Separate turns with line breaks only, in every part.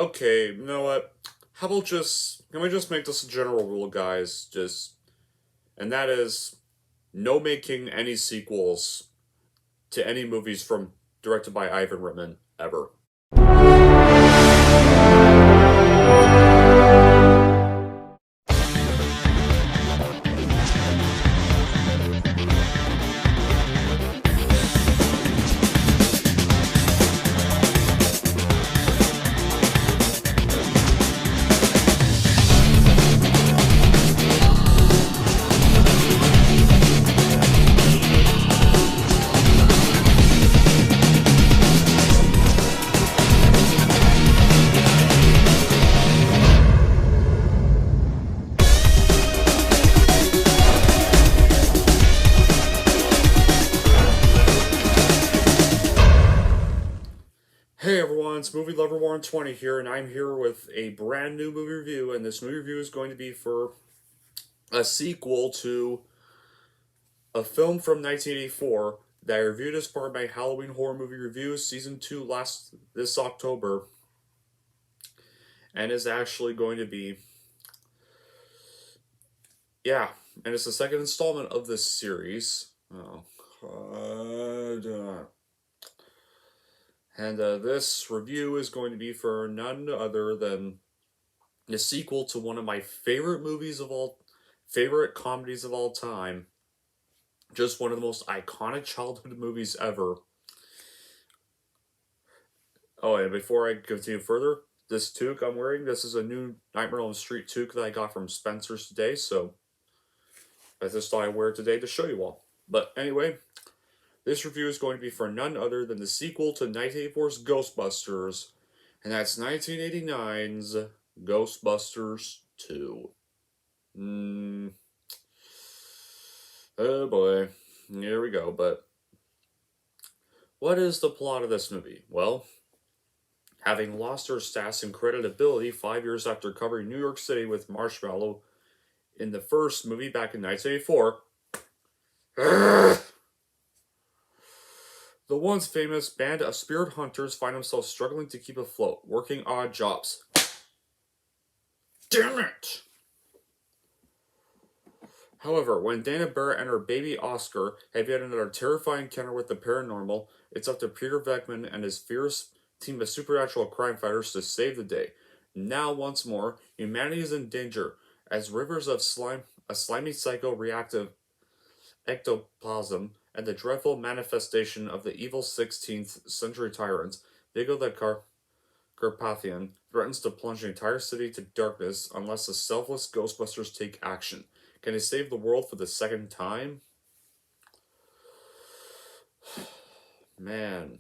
Okay, you know what? How about can we just make this a general rule, guys? And that is, no making any sequels to any movies directed by Ivan Reitman, ever. Hey everyone, it's Movie Lover Warren 20 here, and I'm here with a brand new movie review, and this movie review is going to be for a sequel to a film from 1984 that I reviewed as part of my Halloween horror movie review season 2 this October, and is actually going to be yeah, and it's the second installment of this series. Oh, God. And this review is going to be for none other than the sequel to one of my favorite comedies of all time. Just one of the most iconic childhood movies ever. Oh, and before I continue further, this toque I'm wearing, this is a new Nightmare on the Street toque that I got from Spencer's today, so I just thought I'd wear it today to show you all. But anyway, this review is going to be for none other than the sequel to 1984's Ghostbusters, and that's 1989's Ghostbusters 2. Oh boy, here we go. But what is the plot of this movie? Well, having lost her status and credibility 5 years after covering New York City with Marshmallow in the first movie back in 1984, the once famous band of spirit hunters find themselves struggling to keep afloat, working odd jobs. Damn it! However, when Dana Barrett and her baby Oscar have yet another terrifying encounter with the paranormal, it's up to Peter Venkman and his fierce team of supernatural crime fighters to save the day. Now, once more, humanity is in danger as rivers of a slimy psycho-reactive ectoplasm, and the dreadful manifestation of the evil 16th century tyrants, Vigo the Carpathian, threatens to plunge the entire city to darkness unless the selfless Ghostbusters take action. Can they save the world for the second time? Man.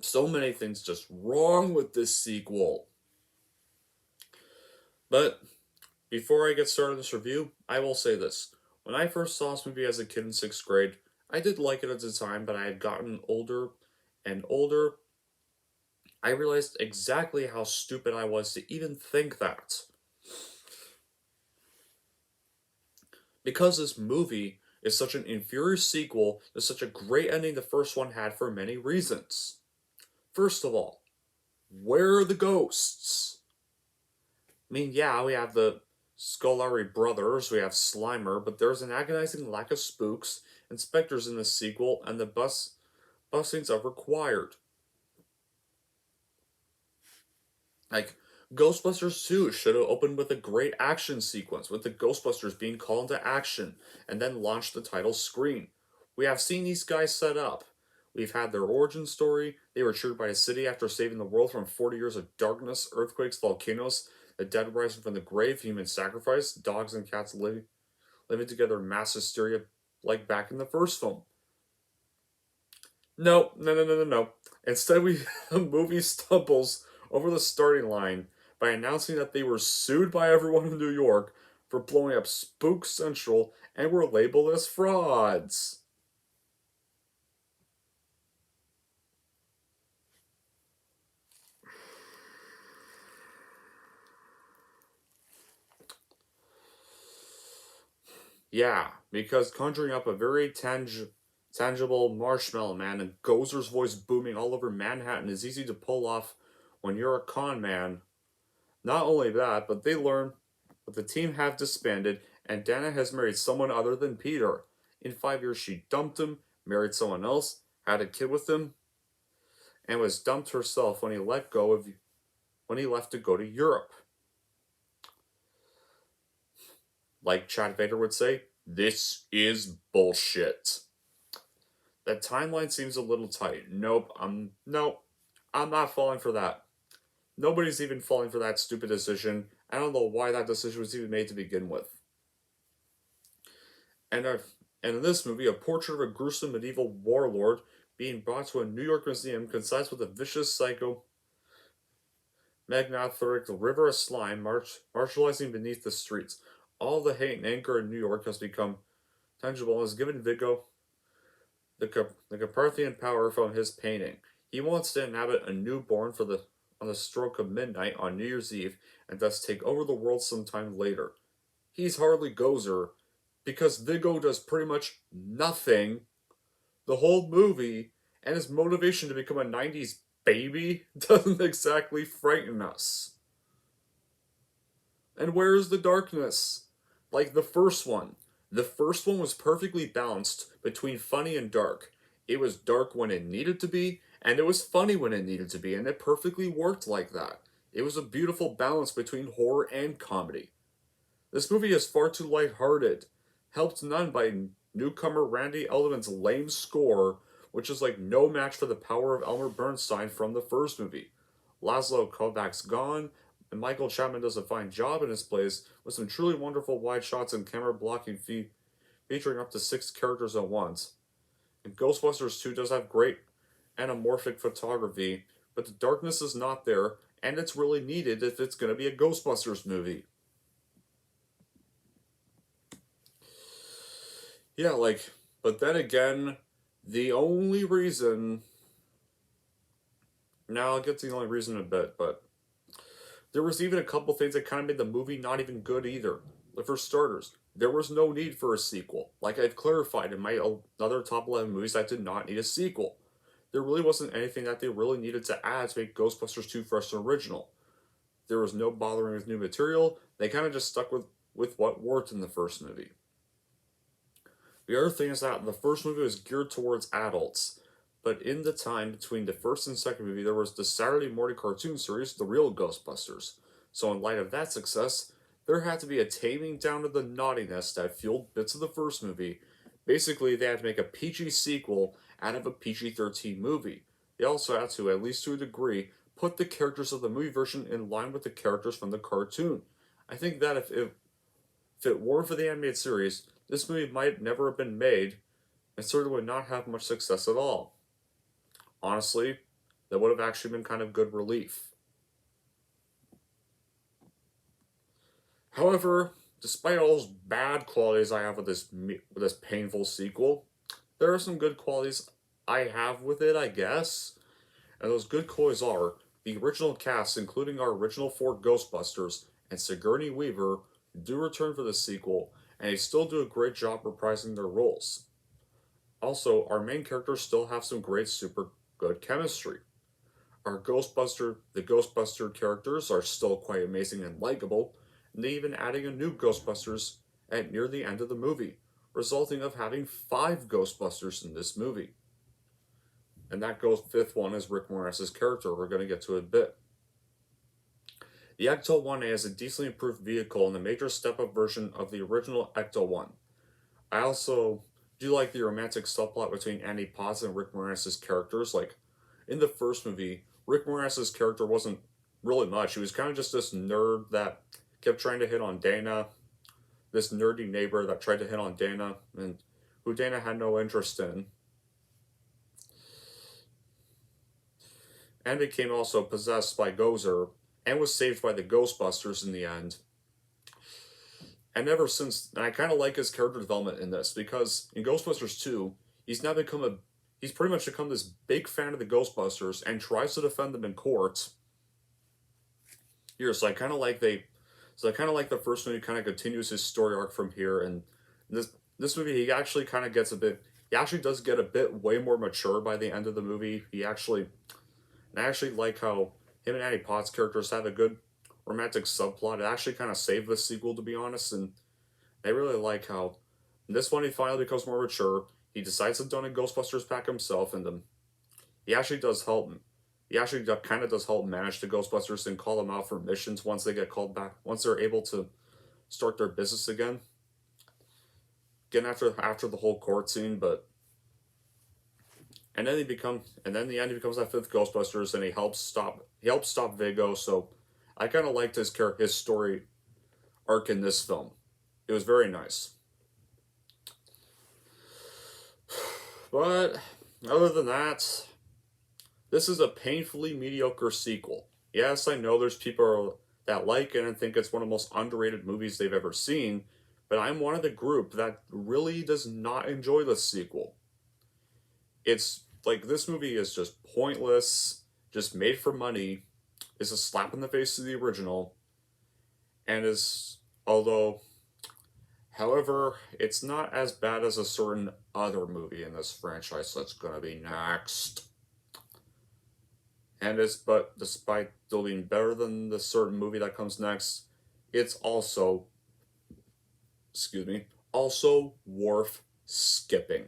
So many things just wrong with this sequel. But before I get started on this review, I will say this. When I first saw this movie as a kid in 6th grade, I did like it at the time, but I had gotten older and older. I realized exactly how stupid I was to even think that. Because this movie is such an inferior sequel to such a great ending the first one had for many reasons. First of all, where are the ghosts? I mean, yeah, we have the Scolari brothers, we have Slimer, but there's an agonizing lack of spooks and specters in this sequel, and the busings are required. Like, Ghostbusters 2 should have opened with a great action sequence, with the Ghostbusters being called into action, and then launched the title screen. We have seen these guys set up. We've had their origin story. They were cheered by a city after saving the world from 40 years of darkness, earthquakes, volcanoes, the dead rising from the grave, human sacrifice, dogs and cats living together in mass hysteria like back in the first film. No. Instead, the movie stumbles over the starting line by announcing that they were sued by everyone in New York for blowing up Spook Central and were labeled as frauds. Yeah, because conjuring up a very tangible marshmallow man and Gozer's voice booming all over Manhattan is easy to pull off when you're a con man. Not only that, but they learn that the team have disbanded and Dana has married someone other than Peter. In 5 years, she dumped him, married someone else, had a kid with him, and was dumped herself when he left to go to Europe. Like Chad Vader would say, this is bullshit. That timeline seems a little tight. Nope, I'm not falling for that. Nobody's even falling for that stupid decision. I don't know why that decision was even made to begin with. And, uh, and in this movie, a portrait of a gruesome medieval warlord being brought to a New York museum coincides with a vicious psycho magnathoric river of slime marginalizing beneath the streets. All the hate and anger in New York has become tangible and has given Vigo the Carpathian power from his painting. He wants to inhabit a newborn on the stroke of midnight on New Year's Eve and thus take over the world sometime later. He's hardly Gozer because Vigo does pretty much nothing the whole movie, and his motivation to become a 90s baby doesn't exactly frighten us. And where's the darkness? Like the first one. The first one was perfectly balanced between funny and dark. It was dark when it needed to be, and it was funny when it needed to be, and it perfectly worked like that. It was a beautiful balance between horror and comedy. This movie is far too lighthearted, helped none by newcomer Randy Elderman's lame score, which is like no match for the power of Elmer Bernstein from the first movie. Laszlo Kovac's gone, and Michael Chapman does a fine job in his plays with some truly wonderful wide shots and camera blocking featuring up to 6 characters at once. And Ghostbusters 2 does have great anamorphic photography, but the darkness is not there, and it's really needed if it's going to be a Ghostbusters movie. Yeah, but then again, the only reason. Now I'll get to the only reason in a bit, but there was even a couple things that kind of made the movie not even good either. Like for starters, there was no need for a sequel. Like I've clarified in my other top 11 movies that did not need a sequel. There really wasn't anything that they really needed to add to make Ghostbusters 2 fresh and original. There was no bothering with new material. They kind of just stuck with what worked in the first movie. The other thing is that the first movie was geared towards adults, but in the time between the first and second movie, there was the Saturday morning cartoon series, The Real Ghostbusters. So, in light of that success, there had to be a taming down of the naughtiness that fueled bits of the first movie. Basically, they had to make a PG sequel out of a PG 13 movie. They also had to, at least to a degree, put the characters of the movie version in line with the characters from the cartoon. I think that if it weren't for the animated series, this movie might never have been made and certainly would not have much success at all. Honestly, that would have actually been kind of good relief. However, despite all those bad qualities I have with this painful sequel, there are some good qualities I have with it, I guess. And those good qualities are the original cast, including our original 4 Ghostbusters and Sigourney Weaver, do return for the sequel, and they still do a great job reprising their roles. Also, our main characters still have some great super good chemistry. The Ghostbuster characters are still quite amazing and likable, and they even adding a new Ghostbusters at near the end of the movie, resulting of having 5 Ghostbusters in this movie. And that fifth one is Rick Moranis' character, we're going to get to in a bit. The Ecto 1A is a decently improved vehicle and a major step-up version of the original Ecto 1. I also do like the romantic subplot between Andy Potts and Rick Moranis' characters. Like, in the first movie, Rick Moranis' character wasn't really much. He was kind of just this nerd that kept trying to hit on Dana, this nerdy neighbor that tried to hit on Dana, and who Dana had no interest in. And became also possessed by Gozer, and was saved by the Ghostbusters in the end. And ever since, and I kind of like his character development in this, because in Ghostbusters 2, he's pretty much become this big fan of the Ghostbusters and tries to defend them in court. Here, so I kind of like the first movie kind of continues his story arc from here, and this movie he actually kind of he actually does get a bit way more mature by the end of the movie. I actually like how him and Annie Potts characters have a good romantic subplot. It actually kind of saved the sequel, to be honest, and I really like how in this one he finally becomes more mature. He decides to donate Ghostbusters back himself, and he actually does help. He actually kind of does help manage the Ghostbusters and call them out for missions once they get called back. Once they're able to start their business again. Again after the whole court scene, but and then in the end he becomes that fifth Ghostbusters, and he helps stop Vigo. So I kind of liked his story arc in this film. It was very nice. But other than that, this is a painfully mediocre sequel. Yes, I know there's people that like it and think it's one of the most underrated movies they've ever seen, but I'm one of the group that really does not enjoy the sequel. It's like this movie is just pointless, just made for money, is a slap in the face to the original, and is although however, it's not as bad as a certain other movie in this franchise that's gonna be next. And it's but despite still being better than the certain movie that comes next, it's also also worth skipping.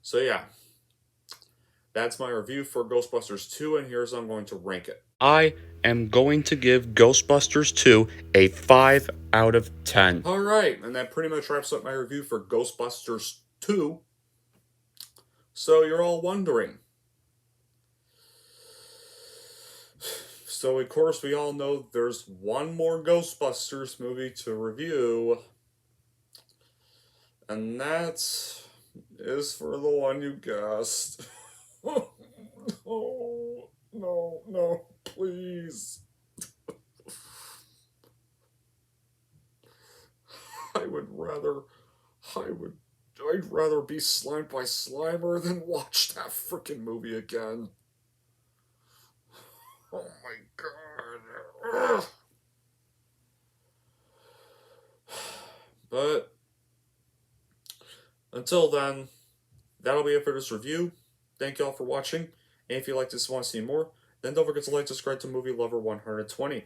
So yeah, that's my review for Ghostbusters 2, and here's how I'm going to rank it. I am going to give Ghostbusters 2 a 5 out of 10. Alright, and that pretty much wraps up my review for Ghostbusters 2. So you're all wondering. So of course we all know there's one more Ghostbusters movie to review. And that is for the one you guessed. Oh, no, please. I would rather, I'd rather be slimed by Slimer than watch that freaking movie again. Oh my god. Ugh. But until then, that'll be it for this review. Thank y'all for watching. And if you like this and want to see more, then don't forget to like, subscribe to Movie Lover 120.